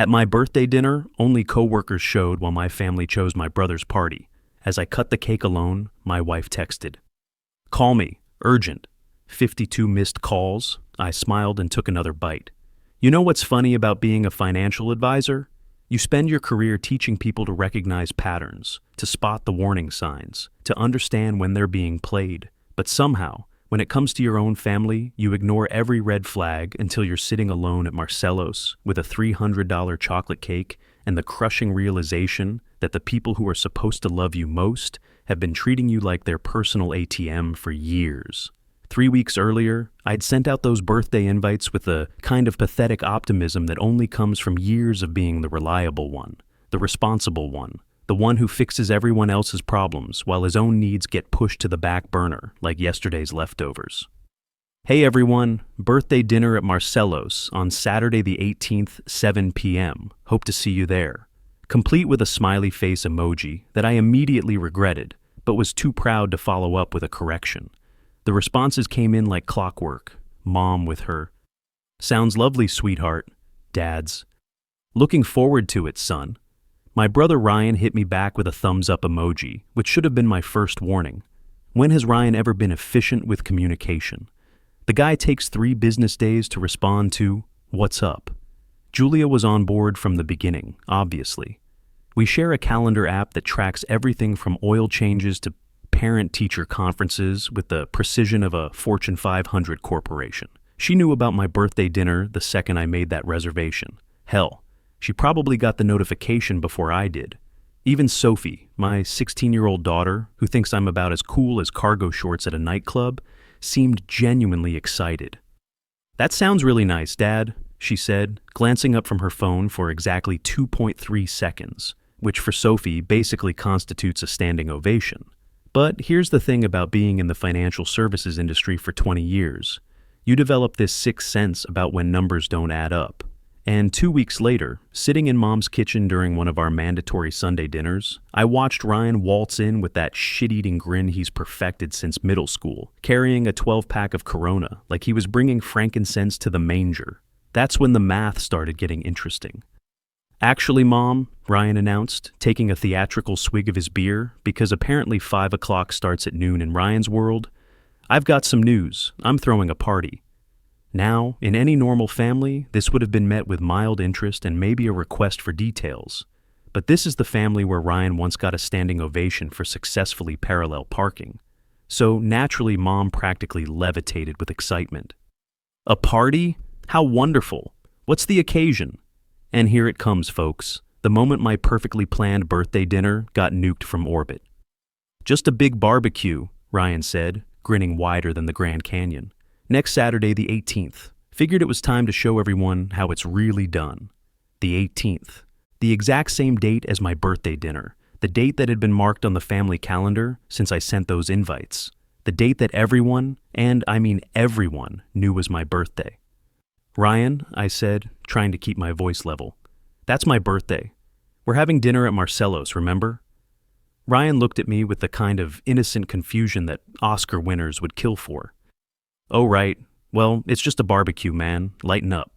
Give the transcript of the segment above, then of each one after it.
At my birthday dinner, only coworkers showed while my family chose my brother's party. As I cut the cake alone, my wife texted, "Call me, urgent." 52 missed calls. I smiled and took another bite. You know what's funny about being a financial advisor? You spend your career teaching people to recognize patterns, to spot the warning signs, to understand when they're being played. But somehow, when it comes to your own family, you ignore every red flag until you're sitting alone at Marcello's with a $300 chocolate cake and the crushing realization that the people who are supposed to love you most have been treating you like their personal ATM for years. 3 weeks earlier, I'd sent out those birthday invites with a kind of pathetic optimism that only comes from years of being the reliable one, the responsible one, the one who fixes everyone else's problems while his own needs get pushed to the back burner like yesterday's leftovers. Hey everyone, birthday dinner at Marcello's on Saturday the 18th, 7 p.m. Hope to see you there. Complete with a smiley face emoji that I immediately regretted, but was too proud to follow up with a correction. The responses came in like clockwork. Mom with her, "Sounds lovely, sweetheart." Dad's, "Looking forward to it, son." My brother Ryan hit me back with a thumbs up emoji, which should have been my first warning. When has Ryan ever been efficient with communication? The guy takes 3 business days to respond to, "What's up?" Julia was on board from the beginning, obviously. We share a calendar app that tracks everything from oil changes to parent-teacher conferences with the precision of a Fortune 500 corporation. She knew about my birthday dinner the second I made that reservation. Hell, she probably got the notification before I did. Even Sophie, my 16-year-old daughter, who thinks I'm about as cool as cargo shorts at a nightclub, seemed genuinely excited. "That sounds really nice, Dad," she said, glancing up from her phone for exactly 2.3 seconds, which for Sophie basically constitutes a standing ovation. But here's the thing about being in the financial services industry for 20 years. You develop this sixth sense about when numbers don't add up. And 2 weeks later, sitting in Mom's kitchen during one of our mandatory Sunday dinners, I watched Ryan waltz in with that shit-eating grin he's perfected since middle school, carrying a 12-pack of Corona like he was bringing frankincense to the manger. That's when the math started getting interesting. "Actually, Mom," Ryan announced, taking a theatrical swig of his beer, because apparently 5 o'clock starts at noon in Ryan's world, "I've got some news. I'm throwing a party." Now, in any normal family, this would have been met with mild interest and maybe a request for details. But this is the family where Ryan once got a standing ovation for successfully parallel parking. So naturally, Mom practically levitated with excitement. "A party? How wonderful! What's the occasion?" And here it comes, folks, the moment my perfectly planned birthday dinner got nuked from orbit. "Just a big barbecue," Ryan said, grinning wider than the Grand Canyon. "Next Saturday, the 18th. Figured it was time to show everyone how it's really done." The 18th. The exact same date as my birthday dinner. The date that had been marked on the family calendar since I sent those invites. The date that everyone, and I mean everyone, knew was my birthday. "Ryan," I said, trying to keep my voice level, "that's my birthday. We're having dinner at Marcello's, remember?" Ryan looked at me with the kind of innocent confusion that Oscar winners would kill for. "Oh, right. Well, it's just a barbecue, man. Lighten up."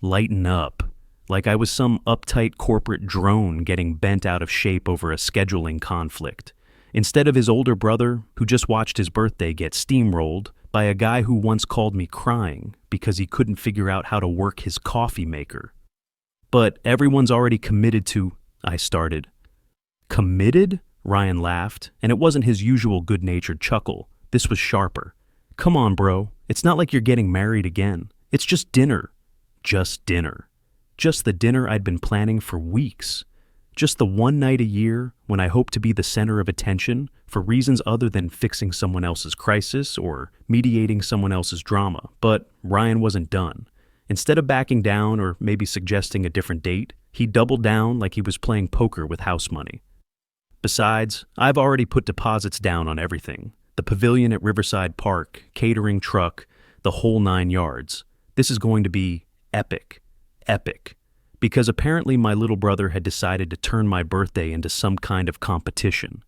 Lighten up. Like I was some uptight corporate drone getting bent out of shape over a scheduling conflict. Instead of his older brother, who just watched his birthday get steamrolled by a guy who once called me crying because he couldn't figure out how to work his coffee maker. "But everyone's already committed to," I started. "Committed?" Ryan laughed, and it wasn't his usual good-natured chuckle. This was sharper. "Come on, bro. It's not like you're getting married again. It's just dinner." Just dinner. Just the dinner I'd been planning for weeks. Just the one night a year when I hoped to be the center of attention for reasons other than fixing someone else's crisis or mediating someone else's drama. But Ryan wasn't done. Instead of backing down or maybe suggesting a different date, he doubled down like he was playing poker with house money. "Besides, I've already put deposits down on everything. The pavilion at Riverside Park, catering truck, the whole 9 yards. This is going to be epic. Epic. Because apparently my little brother had decided to turn my birthday into some kind of competition,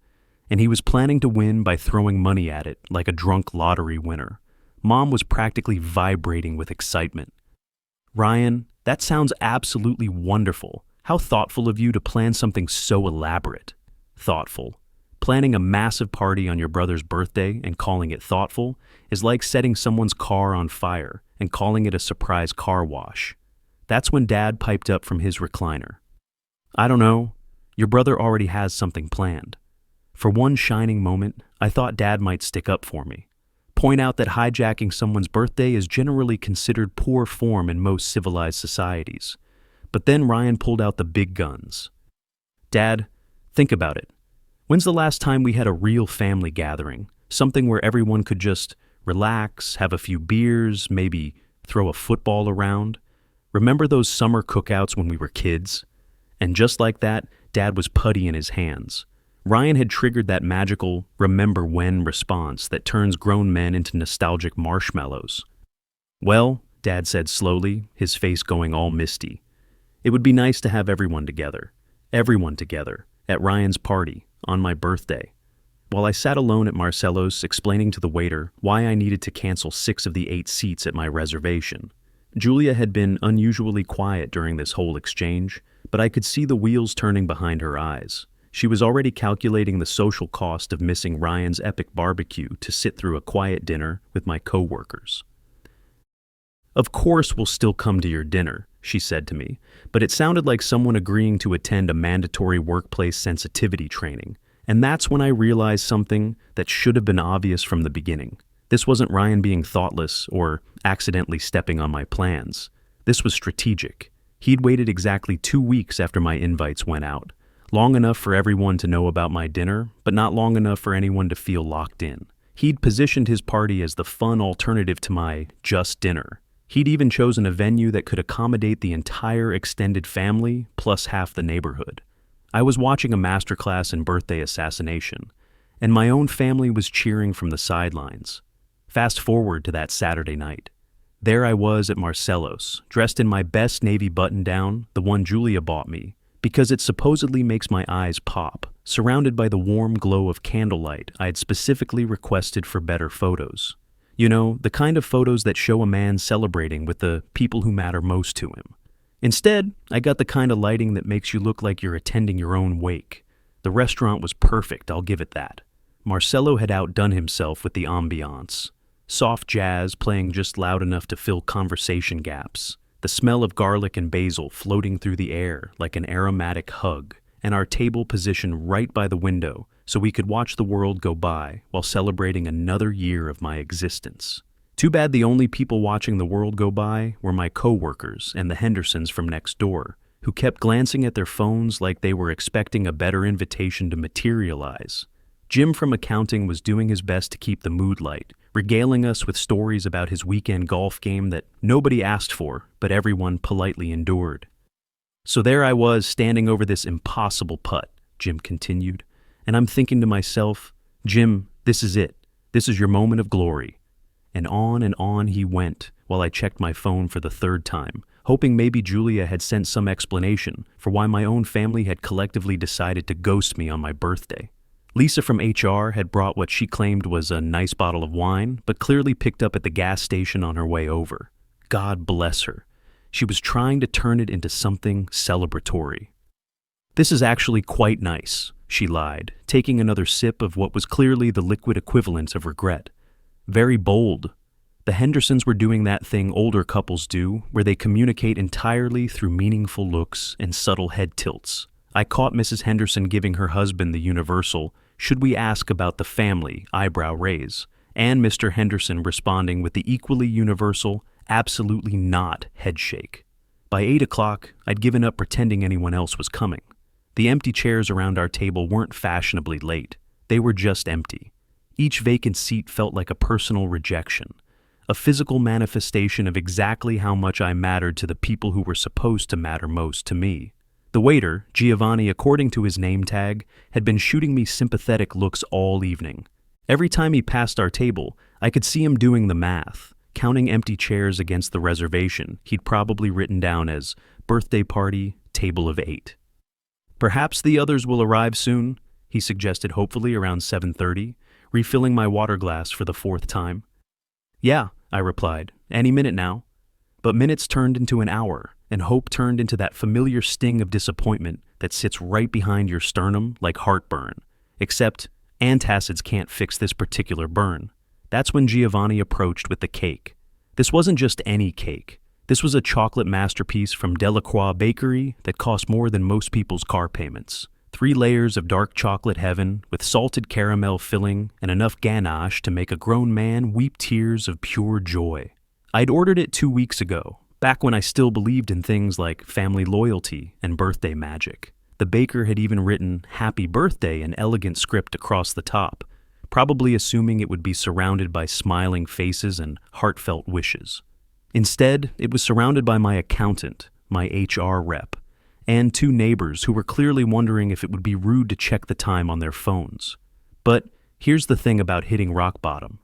and he was planning to win by throwing money at it like a drunk lottery winner. Mom was practically vibrating with excitement. "Ryan, That sounds absolutely wonderful. How thoughtful of you to plan something so elaborate. Thoughtful. Planning a massive party on your brother's birthday and calling it thoughtful is like setting someone's car on fire and calling it a surprise car wash. That's when Dad piped up from his recliner. I don't know. Your brother already has something planned. For one shining moment, I thought Dad might stick up for me. Point out that hijacking someone's birthday is generally considered poor form in most civilized societies. But then Ryan pulled out the big guns. Dad, think about it. When's the last time we had a real family gathering? Something where everyone could just relax, have a few beers, maybe throw a football around? Remember those summer cookouts when we were kids? And just like that, Dad was putty in his hands. Ryan had triggered that magical remember when response that turns grown men into nostalgic marshmallows. Well, Dad said slowly, his face going all misty. It would be nice to have everyone together, at Ryan's party, on my birthday. While I sat alone at Marcello's explaining to the waiter why I needed to cancel 6 of the 8 seats at my reservation, Julia had been unusually quiet during this whole exchange, but I could see the wheels turning behind her eyes. She was already calculating the social cost of missing Ryan's epic barbecue to sit through a quiet dinner with my co-workers. Of course we'll still come to your dinner, she said to me, but it sounded like someone agreeing to attend a mandatory workplace sensitivity training, and that's when I realized something that should have been obvious from the beginning. This wasn't Ryan being thoughtless or accidentally stepping on my plans. This was strategic. He'd waited exactly 2 weeks after my invites went out. Long enough for everyone to know about my dinner, but not long enough for anyone to feel locked in. He'd positioned his party as the fun alternative to my just dinner. He'd even chosen a venue that could accommodate the entire extended family plus half the neighborhood. I was watching a masterclass in birthday assassination, and my own family was cheering from the sidelines. Fast forward to that Saturday night. There I was at Marcello's, dressed in my best navy button-down, the one Julia bought me, because it supposedly makes my eyes pop, surrounded by the warm glow of candlelight I had specifically requested for better photos. You know, the kind of photos that show a man celebrating with the people who matter most to him. Instead, I got the kind of lighting that makes you look like you're attending your own wake. The restaurant was perfect, I'll give it that. Marcello had outdone himself with the ambiance. Soft jazz playing just loud enough to fill conversation gaps. The smell of garlic and basil floating through the air like an aromatic hug, and our table positioned right by the window so we could watch the world go by while celebrating another year of my existence. Too bad the only people watching the world go by were my co-workers and the Hendersons from next door, who kept glancing at their phones like they were expecting a better invitation to materialize. Jim from accounting was doing his best to keep the mood light, regaling us with stories about his weekend golf game that nobody asked for, but everyone politely endured. So there I was standing over this impossible putt, Jim continued, and I'm thinking to myself, Jim, this is it. This is your moment of glory. And on he went while I checked my phone for the 3rd time, hoping maybe Julia had sent some explanation for why my own family had collectively decided to ghost me on my birthday. Lisa from HR had brought what she claimed was a nice bottle of wine, but clearly picked up at the gas station on her way over. God bless her. She was trying to turn it into something celebratory. This is actually quite nice, she lied, taking another sip of what was clearly the liquid equivalent of regret. Very bold. The Hendersons were doing that thing older couples do, where they communicate entirely through meaningful looks and subtle head tilts. I caught Mrs. Henderson giving her husband the universal, "Should we ask about the family?" eyebrow raise, and Mr. Henderson responding with the equally universal, "Absolutely not" head shake. By 8 o'clock, I'd given up pretending anyone else was coming. The empty chairs around our table weren't fashionably late. They were just empty. Each vacant seat felt like a personal rejection, a physical manifestation of exactly how much I mattered to the people who were supposed to matter most to me. The waiter, Giovanni according to his name tag, had been shooting me sympathetic looks all evening. Every time he passed our table, I could see him doing the math, counting empty chairs against the reservation he'd probably written down as birthday party, table of 8. Perhaps the others will arrive soon, he suggested hopefully around 7:30, refilling my water glass for the 4th time. Yeah, I replied, any minute now. But minutes turned into an hour, and hope turned into that familiar sting of disappointment that sits right behind your sternum like heartburn. Except antacids can't fix this particular burn. That's when Giovanni approached with the cake. This wasn't just any cake. This was a chocolate masterpiece from Delacroix Bakery that cost more than most people's car payments. 3 layers of dark chocolate heaven with salted caramel filling and enough ganache to make a grown man weep tears of pure joy. I'd ordered it 2 weeks ago, back when I still believed in things like family loyalty and birthday magic. The baker had even written "Happy Birthday" in elegant script across the top, probably assuming it would be surrounded by smiling faces and heartfelt wishes. Instead, it was surrounded by my accountant, my HR rep, and 2 neighbors who were clearly wondering if it would be rude to check the time on their phones. But here's the thing about hitting rock bottom.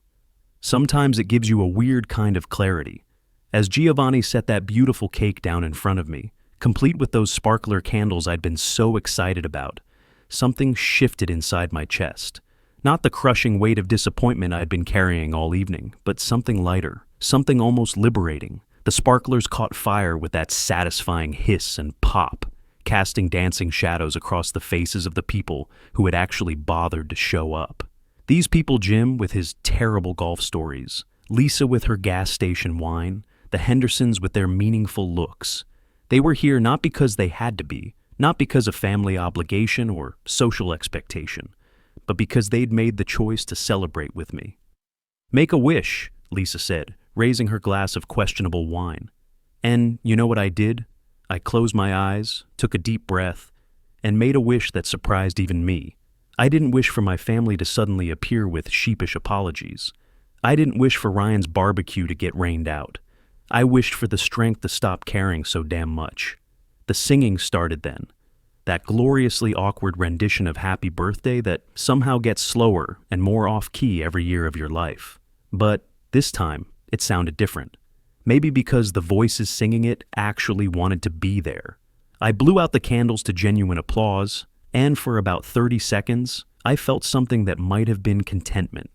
Sometimes it gives you a weird kind of clarity. As Giovanni set that beautiful cake down in front of me, complete with those sparkler candles I'd been so excited about, something shifted inside my chest. Not the crushing weight of disappointment I'd been carrying all evening, but something lighter, something almost liberating. The sparklers caught fire with that satisfying hiss and pop, casting dancing shadows across the faces of the people who had actually bothered to show up. These people: Jim with his terrible golf stories, Lisa with her gas station wine, the Hendersons with their meaningful looks. They were here not because they had to be, not because of family obligation or social expectation, but because they'd made the choice to celebrate with me. "Make a wish," Lisa said, raising her glass of questionable wine. And you know what I did? I closed my eyes, took a deep breath, and made a wish that surprised even me. I didn't wish for my family to suddenly appear with sheepish apologies. I didn't wish for Ryan's barbecue to get rained out. I wished for the strength to stop caring so damn much. The singing started then. That gloriously awkward rendition of Happy Birthday that somehow gets slower and more off-key every year of your life. But this time, it sounded different. Maybe because the voices singing it actually wanted to be there. I blew out the candles to genuine applause, and for about 30 seconds, I felt something that might have been contentment.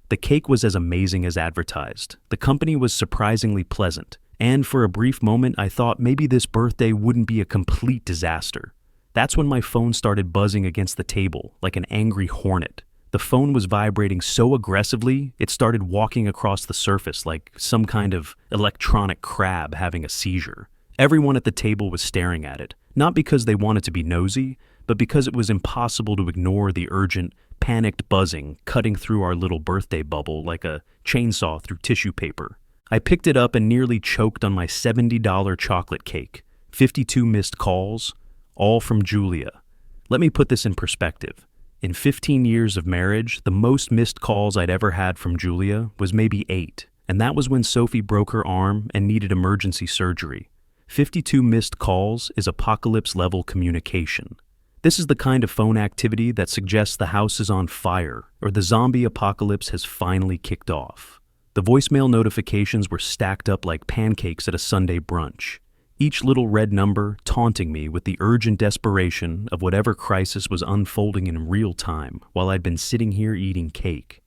The cake was as amazing as advertised. The company was surprisingly pleasant, and for a brief moment I thought maybe this birthday wouldn't be a complete disaster. That's when my phone started buzzing against the table like an angry hornet. The phone was vibrating so aggressively, it started walking across the surface like some kind of electronic crab having a seizure. Everyone at the table was staring at it, not because they wanted to be nosy, but because it was impossible to ignore the urgent, panicked buzzing cutting through our little birthday bubble like a chainsaw through tissue paper. I picked it up and nearly choked on my $70 chocolate cake. 52 missed calls, all from Julia. Let me put this in perspective. In 15 years of marriage, the most missed calls I'd ever had from Julia was maybe 8, and that was when Sophie broke her arm and needed emergency surgery. 52 missed calls is apocalypse-level communication. This is the kind of phone activity that suggests the house is on fire or the zombie apocalypse has finally kicked off. The voicemail notifications were stacked up like pancakes at a Sunday brunch, each little red number taunting me with the urgent desperation of whatever crisis was unfolding in real time while I'd been sitting here eating cake.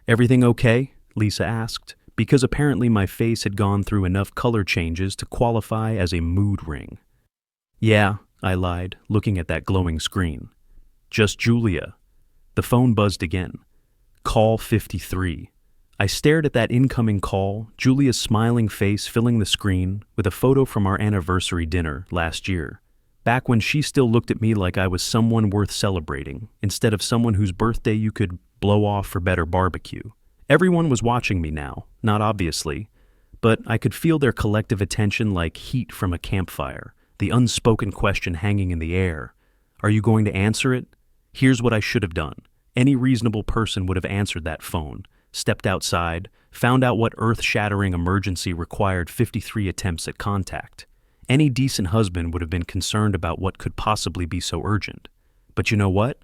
"Everything okay?" Lisa asked, because apparently my face had gone through enough color changes to qualify as a mood ring. "Yeah," I lied, looking at that glowing screen. "Just Julia." The phone buzzed again. Call 53. I stared at that incoming call, Julia's smiling face filling the screen with a photo from our anniversary dinner last year, back when she still looked at me like I was someone worth celebrating, instead of someone whose birthday you could blow off for better barbecue. Everyone was watching me now, not obviously, but I could feel their collective attention like heat from a campfire, the unspoken question hanging in the air. Are you going to answer it? Here's what I should have done. Any reasonable person would have answered that phone, stepped outside, found out what earth-shattering emergency required 53 attempts at contact. Any decent husband would have been concerned about what could possibly be so urgent. But you know what?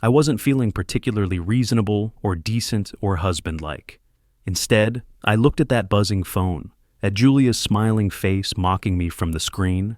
I wasn't feeling particularly reasonable or decent or husband-like. Instead, I looked at that buzzing phone, at Julia's smiling face mocking me from the screen,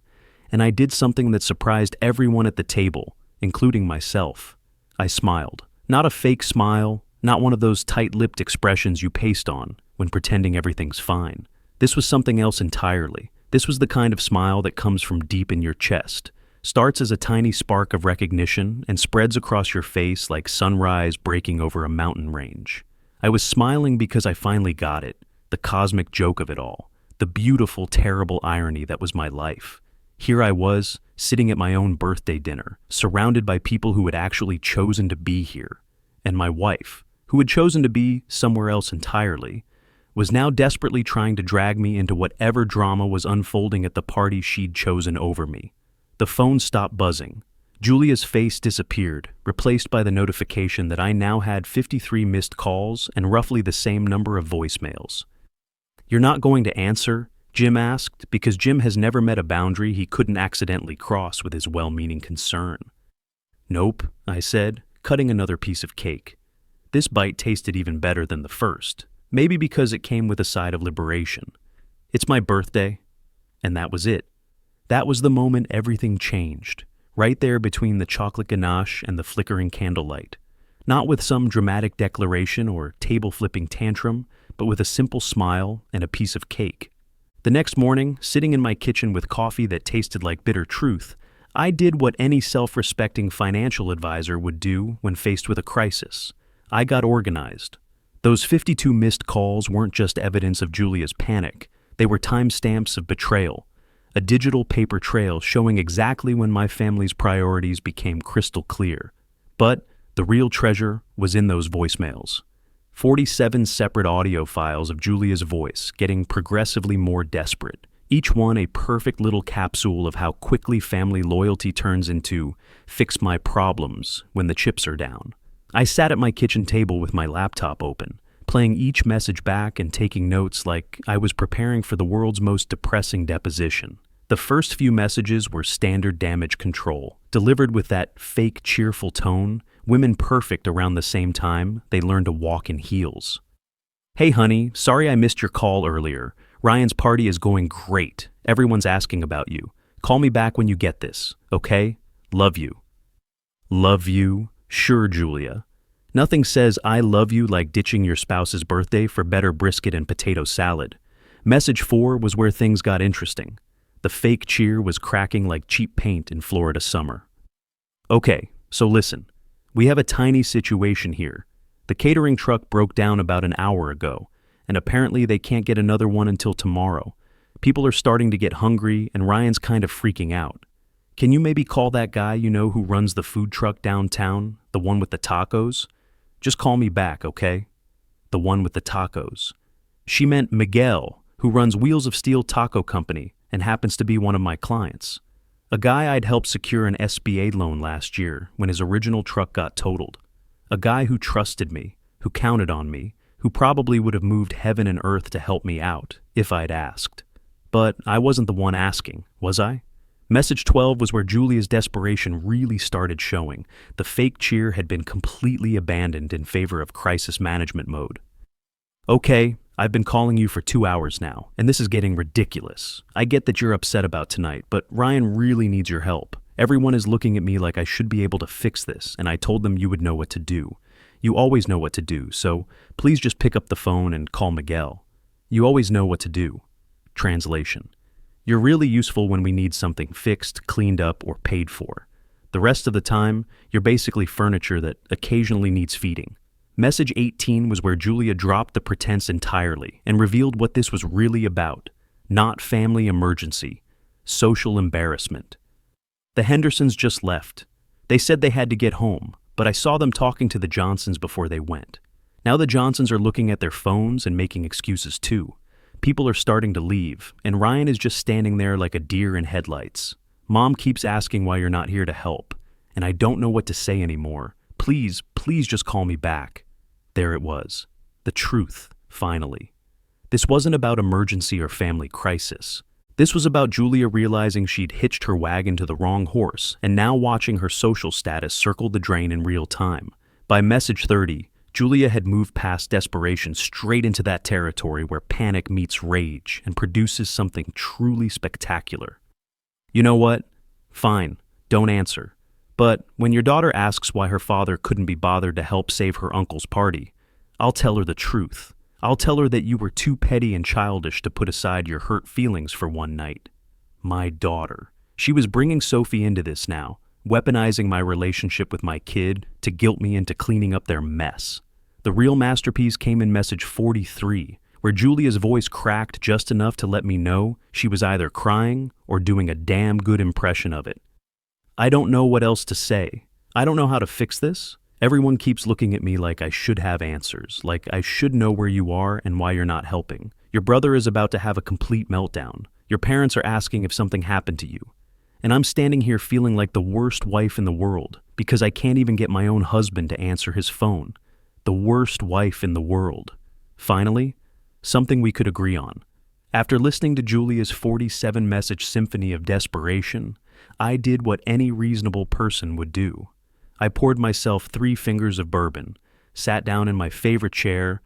and I did something that surprised everyone at the table, including myself. I smiled. Not a fake smile, not one of those tight-lipped expressions you paste on when pretending everything's fine. This was something else entirely. This was the kind of smile that comes from deep in your chest, starts as a tiny spark of recognition, and spreads across your face like sunrise breaking over a mountain range. I was smiling because I finally got it, the cosmic joke of it all, the beautiful, terrible irony that was my life. Here I was, sitting at my own birthday dinner, surrounded by people who had actually chosen to be here. And my wife, who had chosen to be somewhere else entirely, was now desperately trying to drag me into whatever drama was unfolding at the party she'd chosen over me. The phone stopped buzzing. Julia's face disappeared, replaced by the notification that I now had 53 missed calls and roughly the same number of voicemails. "You're not going to answer?" Jim asked, because Jim has never met a boundary he couldn't accidentally cross with his well-meaning concern. "Nope," I said, cutting another piece of cake. This bite tasted even better than the first, maybe because it came with a side of liberation. "It's my birthday." And that was it. That was the moment everything changed, right there between the chocolate ganache and the flickering candlelight. Not with some dramatic declaration or table-flipping tantrum, but with a simple smile and a piece of cake. The next morning, sitting in my kitchen with coffee that tasted like bitter truth, I did what any self-respecting financial advisor would do when faced with a crisis. I got organized. Those 52 missed calls weren't just evidence of Julia's panic. They were timestamps of betrayal, a digital paper trail showing exactly when my family's priorities became crystal clear. But the real treasure was in those voicemails. 47 separate audio files of Julia's voice getting progressively more desperate, each one a perfect little capsule of how quickly family loyalty turns into "fix my problems" when the chips are down. I sat at my kitchen table with my laptop open, playing each message back and taking notes like I was preparing for the world's most depressing deposition. The first few messages were standard damage control, delivered with that fake cheerful tone, women perfect around the same time they learned to walk in heels. "Hey honey, sorry I missed your call earlier. Ryan's party is going great. Everyone's asking about you. Call me back when you get this, okay? Love you." Love you? Sure, Julia. Nothing says "I love you" like ditching your spouse's birthday for better brisket and potato salad. Message 4 was where things got interesting. The fake cheer was cracking like cheap paint in Florida summer. "Okay, so listen. We have a tiny situation here. The catering truck broke down about an hour ago, and apparently they can't get another one until tomorrow. People are starting to get hungry, and Ryan's kind of freaking out. Can you maybe call that guy you know who runs the food truck downtown, the one with the tacos? Just call me back, okay?" The one with the tacos. She meant Miguel, who runs Wheels of Steel Taco Company and happens to be one of my clients. A guy I'd helped secure an SBA loan last year when his original truck got totaled. A guy who trusted me, who counted on me, who probably would have moved heaven and earth to help me out, if I'd asked. But I wasn't the one asking, was I? Message 12 was where Julia's desperation really started showing. The fake cheer had been completely abandoned in favor of crisis management mode. "Okay, I've been calling you for 2 hours now, and this is getting ridiculous. I get that you're upset about tonight, but Ryan really needs your help. Everyone is looking at me like I should be able to fix this, and I told them you would know what to do. You always know what to do, so please just pick up the phone and call Miguel. You always know what to do." Translation: You're really useful when we need something fixed, cleaned up, or paid for. The rest of the time, you're basically furniture that occasionally needs feeding. Message 18 was where Julia dropped the pretense entirely and revealed what this was really about. Not family emergency, social embarrassment. "The Hendersons just left. They said they had to get home, but I saw them talking to the Johnsons before they went. Now the Johnsons are looking at their phones and making excuses too. People are starting to leave, and Ryan is just standing there like a deer in headlights. Mom keeps asking why you're not here to help, and I don't know what to say anymore. Please, please just call me back." There it was. The truth, finally. This wasn't about emergency or family crisis. This was about Julia realizing she'd hitched her wagon to the wrong horse and now watching her social status circle the drain in real time. By message 30, Julia had moved past desperation straight into that territory where panic meets rage and produces something truly spectacular. "You know what? Fine, don't answer. But when your daughter asks why her father couldn't be bothered to help save her uncle's party, I'll tell her the truth. I'll tell her that you were too petty and childish to put aside your hurt feelings for one night. My daughter. She was bringing Sophie into this now, weaponizing my relationship with my kid to guilt me into cleaning up their mess. The real masterpiece came in message 43, where Julia's voice cracked just enough to let me know she was either crying or doing a damn good impression of it. I don't know what else to say. I don't know how to fix this. Everyone keeps looking at me like I should have answers, like I should know where you are and why you're not helping. Your brother is about to have a complete meltdown. Your parents are asking if something happened to you. And I'm standing here feeling like the worst wife in the world because I can't even get my own husband to answer his phone. The worst wife in the world. Finally, something we could agree on. After listening to Julia's 47-message symphony of desperation, I did what any reasonable person would do. I poured myself 3 fingers of bourbon, sat down in my favorite chair,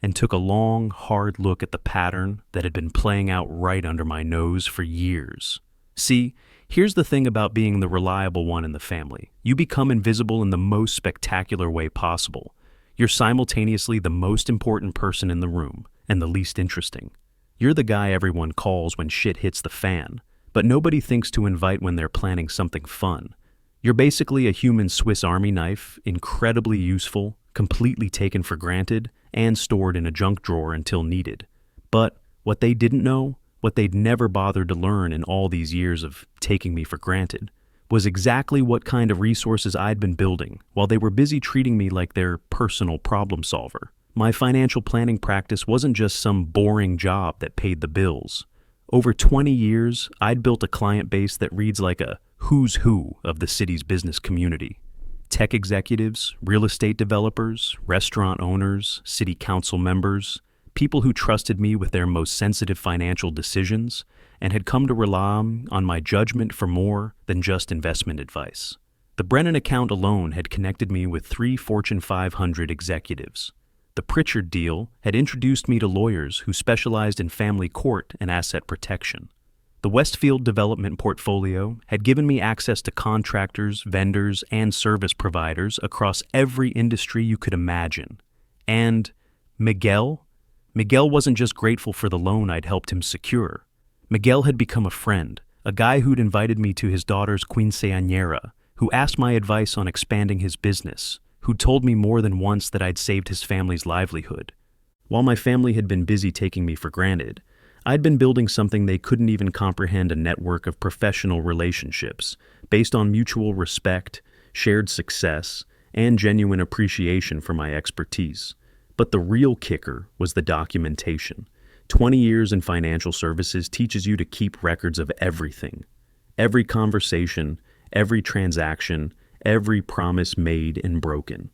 and took a long, hard look at the pattern that had been playing out right under my nose for years. See, here's the thing about being the reliable one in the family. You become invisible in the most spectacular way possible. You're simultaneously the most important person in the room and the least interesting. You're the guy everyone calls when shit hits the fan, but nobody thinks to invite when they're planning something fun. You're basically a human Swiss Army knife, incredibly useful, completely taken for granted, and stored in a junk drawer until needed. But what they didn't know, what they'd never bothered to learn in all these years of taking me for granted, was exactly what kind of resources I'd been building while they were busy treating me like their personal problem solver. My financial planning practice wasn't just some boring job that paid the bills. Over 20 years, I'd built a client base that reads like a who's who of the city's business community. Tech executives, real estate developers, restaurant owners, city council members, people who trusted me with their most sensitive financial decisions and had come to rely on my judgment for more than just investment advice. The Brennan account alone had connected me with 3 Fortune 500 executives. The Pritchard deal had introduced me to lawyers who specialized in family court and asset protection. The Westfield development portfolio had given me access to contractors, vendors, and service providers across every industry you could imagine. And Miguel wasn't just grateful for the loan I'd helped him secure. Miguel had become a friend, a guy who'd invited me to his daughter's quinceañera, who asked my advice on expanding his business, who told me more than once that I'd saved his family's livelihood. While my family had been busy taking me for granted, I'd been building something they couldn't even comprehend, a network of professional relationships based on mutual respect, shared success, and genuine appreciation for my expertise. But the real kicker was the documentation. 20 years in financial services teaches you to keep records of everything. Every conversation, every transaction, every promise made and broken.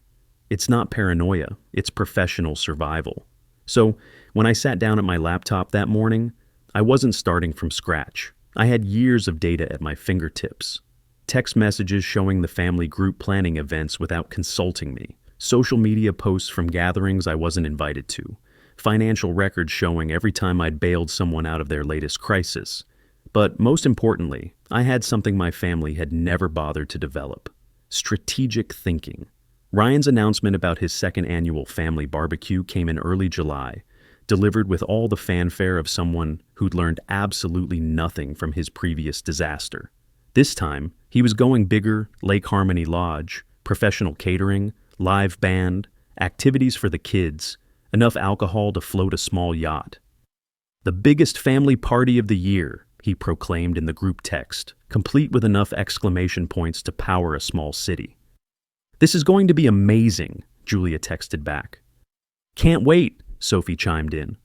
It's not paranoia, it's professional survival. So, when I sat down at my laptop that morning, I wasn't starting from scratch. I had years of data at my fingertips. Text messages showing the family group planning events without consulting me. Social media posts from gatherings I wasn't invited to. Financial records showing every time I'd bailed someone out of their latest crisis. But most importantly, I had something my family had never bothered to develop. Strategic thinking. Ryan's announcement about his second annual family barbecue came in early July, delivered with all the fanfare of someone who'd learned absolutely nothing from his previous disaster. This time, he was going bigger: Lake Harmony Lodge, professional catering, live band, activities for the kids, enough alcohol to float a small yacht. The biggest family party of the year, he proclaimed in the group text, complete with enough exclamation points to power a small city. "This is going to be amazing," Julia texted back. "Can't wait," Sophie chimed in.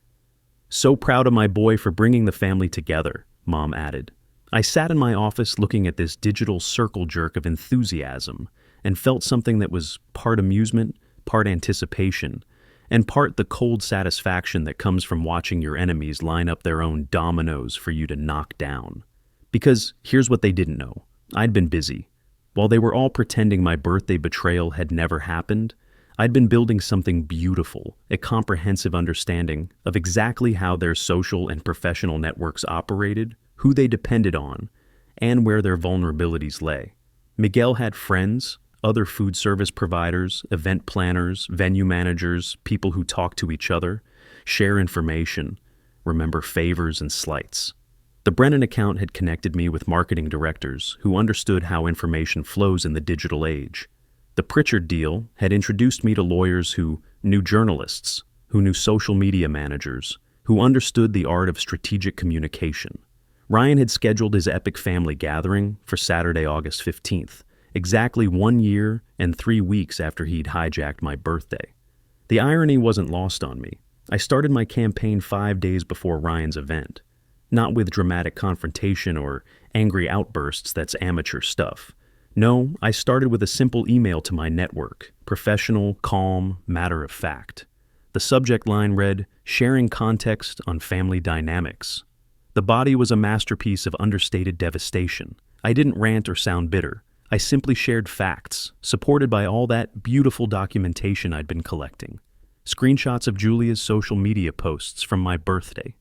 "So proud of my boy for bringing the family together," Mom added. I sat in my office looking at this digital circle jerk of enthusiasm and felt something that was part amusement, part anticipation, and part the cold satisfaction that comes from watching your enemies line up their own dominoes for you to knock down. Because here's what they didn't know. I'd been busy. While they were all pretending my birthday betrayal had never happened, I'd been building something beautiful, a comprehensive understanding of exactly how their social and professional networks operated, who they depended on, and where their vulnerabilities lay. Miguel had friends, other food service providers, event planners, venue managers, people who talked to each other, share information, remember favors and slights. The Brennan account had connected me with marketing directors who understood how information flows in the digital age. The Pritchard deal had introduced me to lawyers who knew journalists, who knew social media managers, who understood the art of strategic communication. Ryan had scheduled his epic family gathering for Saturday, August 15th, exactly 1 year and 3 weeks after he'd hijacked my birthday. The irony wasn't lost on me. I started my campaign 5 days before Ryan's event. Not with dramatic confrontation or angry outbursts that's amateur stuff. No, I started with a simple email to my network, professional, calm, matter of fact. The subject line read, "Sharing context on family dynamics." The body was a masterpiece of understated devastation. I didn't rant or sound bitter. I simply shared facts, supported by all that beautiful documentation I'd been collecting. Screenshots of Julia's social media posts from my birthday,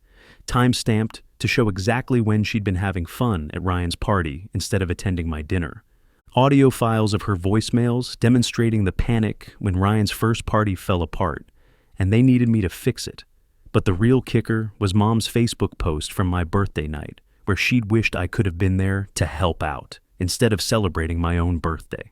time-stamped to show exactly when she'd been having fun at Ryan's party instead of attending my dinner. Audio files of her voicemails demonstrating the panic when Ryan's first party fell apart, and they needed me to fix it. But the real kicker was Mom's Facebook post from my birthday night, where she'd wished I could have been there to help out, instead of celebrating my own birthday.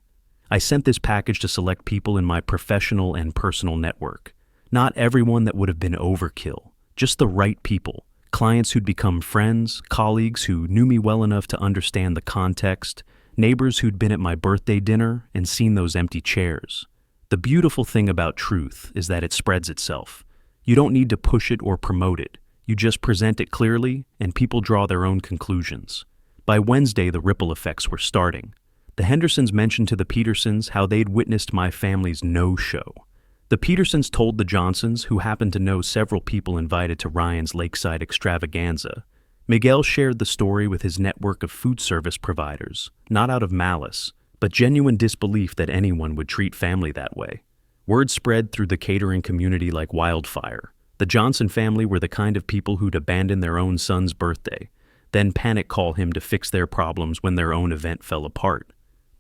I sent this package to select people in my professional and personal network. Not everyone that would have been overkill, just the right people. Clients who'd become friends, colleagues who knew me well enough to understand the context, neighbors who'd been at my birthday dinner and seen those empty chairs. The beautiful thing about truth is that it spreads itself. You don't need to push it or promote it. You just present it clearly, and people draw their own conclusions. By Wednesday, the ripple effects were starting. The Hendersons mentioned to the Petersons how they'd witnessed my family's no-show. The Petersons told the Johnsons, who happened to know several people invited to Ryan's lakeside extravaganza. Miguel shared the story with his network of food service providers, not out of malice, but genuine disbelief that anyone would treat family that way. Word spread through the catering community like wildfire. The Johnson family were the kind of people who'd abandon their own son's birthday, then panic call him to fix their problems when their own event fell apart.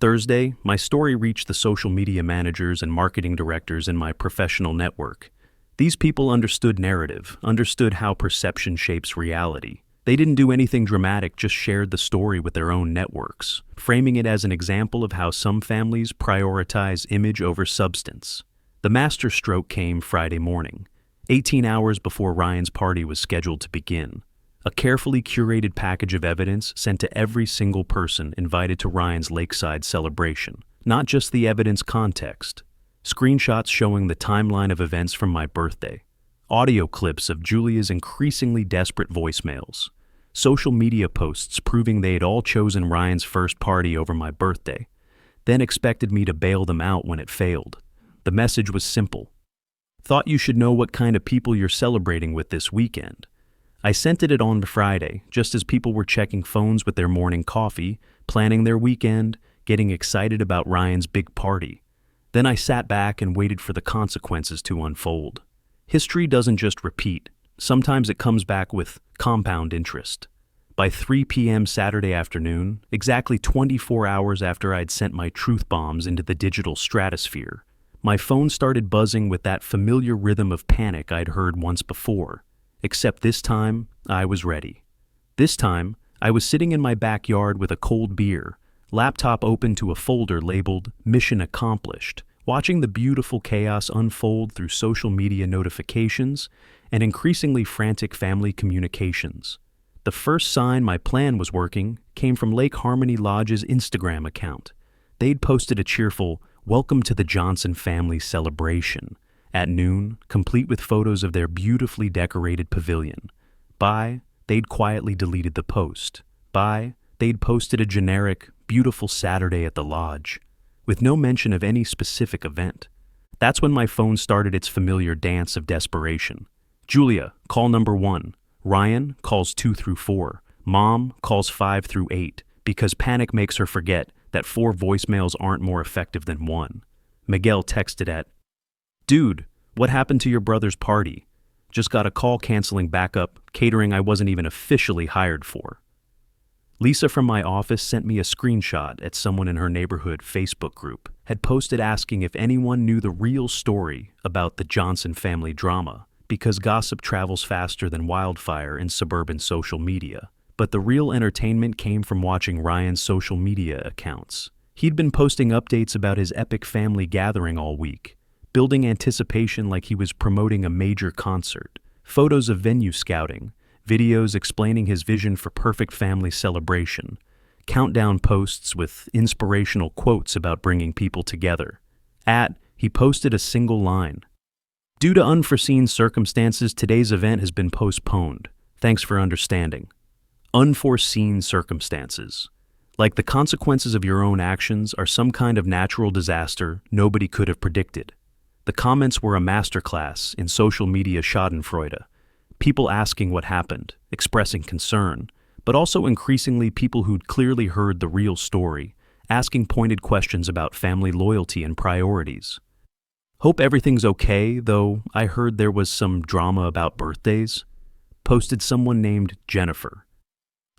Thursday, my story reached the social media managers and marketing directors in my professional network. These people understood narrative, understood how perception shapes reality. They didn't do anything dramatic, just shared the story with their own networks, framing it as an example of how some families prioritize image over substance. The masterstroke came Friday morning, 18 hours before Ryan's party was scheduled to begin. A carefully curated package of evidence sent to every single person invited to Ryan's lakeside celebration, not just the evidence context. Screenshots showing the timeline of events from my birthday, audio clips of Julia's increasingly desperate voicemails, social media posts proving they had all chosen Ryan's first party over my birthday, then expected me to bail them out when it failed. The message was simple. Thought you should know what kind of people you're celebrating with this weekend. I sent it on Friday, just as people were checking phones with their morning coffee, planning their weekend, getting excited about Ryan's big party. Then I sat back and waited for the consequences to unfold. History doesn't just repeat. Sometimes it comes back with compound interest. By 3 p.m. Saturday afternoon, exactly 24 hours after I'd sent my truth bombs into the digital stratosphere, my phone started buzzing with that familiar rhythm of panic I'd heard once before. Except this time, I was ready. This time, I was sitting in my backyard with a cold beer, laptop open to a folder labeled Mission Accomplished, watching the beautiful chaos unfold through social media notifications and increasingly frantic family communications. The first sign my plan was working came from Lake Harmony Lodge's Instagram account. They'd posted a cheerful, "Welcome to the Johnson family celebration," at noon, complete with photos of their beautifully decorated pavilion. By, they'd quietly deleted the post. By, they'd posted a generic, beautiful Saturday at the lodge, with no mention of any specific event. That's when my phone started its familiar dance of desperation. Julia, call number 1. Ryan, calls 2 through 4. Mom, calls 5 through 8, because panic makes her forget that 4 voicemails aren't more effective than 1. Miguel texted at, "Dude, what happened to your brother's party? Just got a call canceling backup, catering I wasn't even officially hired for." Lisa from my office sent me a screenshot at someone in her neighborhood Facebook group, had posted asking if anyone knew the real story about the Johnson family drama. because gossip travels faster than wildfire in suburban social media. But the real entertainment came from watching Ryan's social media accounts. He'd been posting updates about his epic family gathering all week, building anticipation like he was promoting a major concert, photos of venue scouting, videos explaining his vision for perfect family celebration, countdown posts with inspirational quotes about bringing people together. He posted a single line. Due to unforeseen circumstances, today's event has been postponed. Thanks for understanding. Unforeseen circumstances. Like the consequences of your own actions are some kind of natural disaster nobody could have predicted. The comments were a masterclass in social media schadenfreude. People asking what happened, expressing concern, but also increasingly people who'd clearly heard the real story, asking pointed questions about family loyalty and priorities. Hope everything's okay, though I heard there was some drama about birthdays. Posted someone named Jennifer.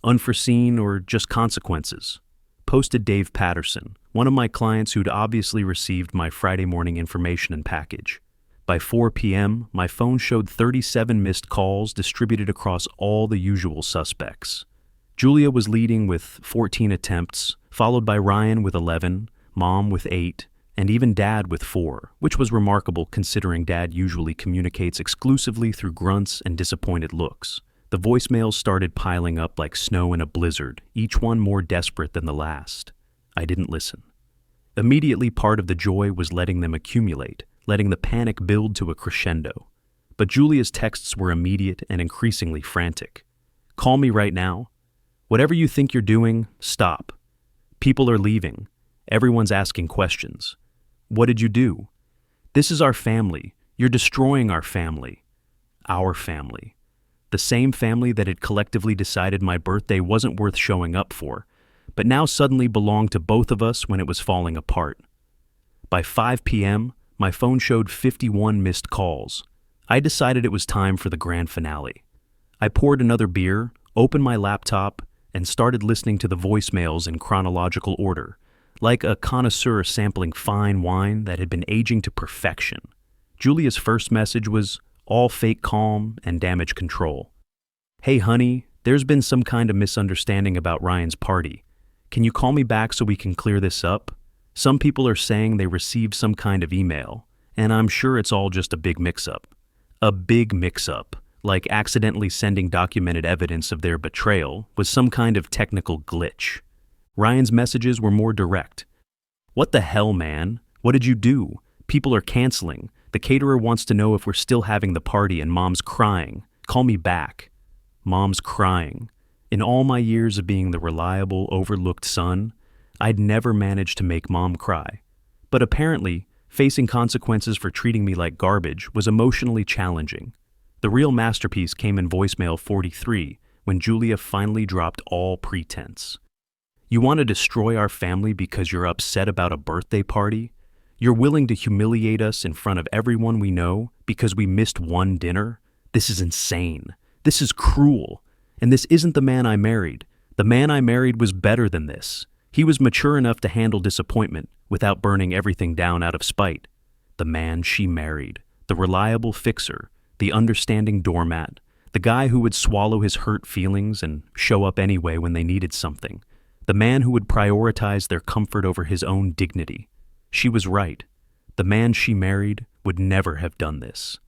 Unforeseen or just consequences. Posted Dave Patterson, one of my clients who'd obviously received my Friday morning information and package. By 4 p.m., my phone showed 37 missed calls distributed across all the usual suspects. Julia was leading with 14 attempts, followed by Ryan with 11, Mom with 8, and even Dad with 4, which was remarkable considering Dad usually communicates exclusively through grunts and disappointed looks. The voicemails started piling up like snow in a blizzard, each one more desperate than the last. I didn't listen. Immediately, part of the joy was letting them accumulate, letting the panic build to a crescendo. But Julia's texts were immediate and increasingly frantic. Call me right now. Whatever you think you're doing, stop. People are leaving. Everyone's asking questions. What did you do? This is our family. You're destroying our family. Our family. The same family that had collectively decided my birthday wasn't worth showing up for, but now suddenly belonged to both of us when it was falling apart. By 5 p.m., my phone showed 51 missed calls. I decided it was time for the grand finale. I poured another beer, opened my laptop, and started listening to the voicemails in chronological order, like a connoisseur sampling fine wine that had been aging to perfection. Julia's first message was all fake calm and damage control. Hey honey, there's been some kind of misunderstanding about Ryan's party. Can you call me back so we can clear this up? Some people are saying they received some kind of email, and I'm sure it's all just a big mix-up. A big mix-up, like accidentally sending documented evidence of their betrayal, was some kind of technical glitch. Ryan's messages were more direct. What the hell, man? What did you do? People are canceling. The caterer wants to know if we're still having the party and Mom's crying. Call me back. Mom's crying. In all my years of being the reliable, overlooked son, I'd never managed to make Mom cry. But apparently, facing consequences for treating me like garbage was emotionally challenging. The real masterpiece came in voicemail 43, when Julia finally dropped all pretense. You want to destroy our family because you're upset about a birthday party? You're willing to humiliate us in front of everyone we know because we missed one dinner? This is insane. This is cruel. And this isn't the man I married. The man I married was better than this. He was mature enough to handle disappointment without burning everything down out of spite. The man she married. The reliable fixer. The understanding doormat. The guy who would swallow his hurt feelings and show up anyway when they needed something. The man who would prioritize their comfort over his own dignity. She was right. The man she married would never have done this.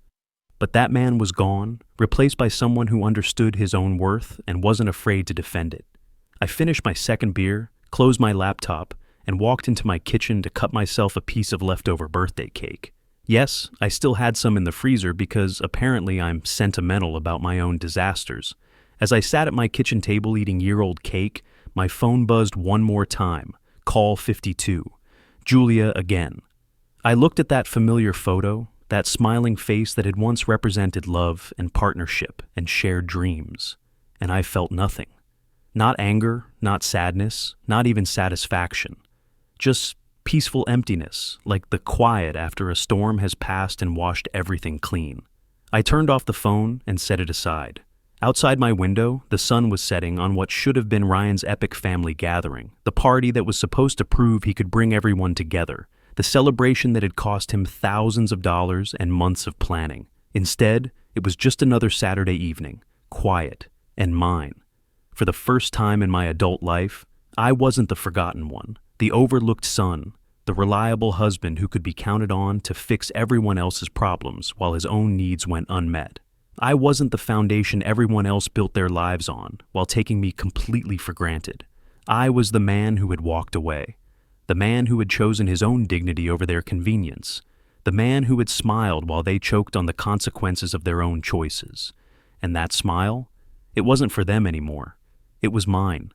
But that man was gone, replaced by someone who understood his own worth and wasn't afraid to defend it. I finished my second beer, closed my laptop, and walked into my kitchen to cut myself a piece of leftover birthday cake. Yes, I still had some in the freezer because apparently I'm sentimental about my own disasters. As I sat at my kitchen table eating year-old cake, my phone buzzed one more time. Call 52. Julia again. I looked at that familiar photo, that smiling face that had once represented love and partnership and shared dreams, and I felt nothing. Not anger, not sadness, not even satisfaction. Just peaceful emptiness, like the quiet after a storm has passed and washed everything clean. I turned off the phone and set it aside. Outside my window, the sun was setting on what should have been Ryan's epic family gathering, the party that was supposed to prove he could bring everyone together, the celebration that had cost him thousands of dollars and months of planning. Instead, It was just another Saturday evening, quiet, and mine. For the first time in my adult life, I wasn't the forgotten one, the overlooked son, the reliable husband who could be counted on to fix everyone else's problems while his own needs went unmet. I wasn't the foundation everyone else built their lives on while taking me completely for granted. I was the man who had walked away, the man who had chosen his own dignity over their convenience, the man who had smiled while they choked on the consequences of their own choices. And that smile? It wasn't for them anymore. It was mine.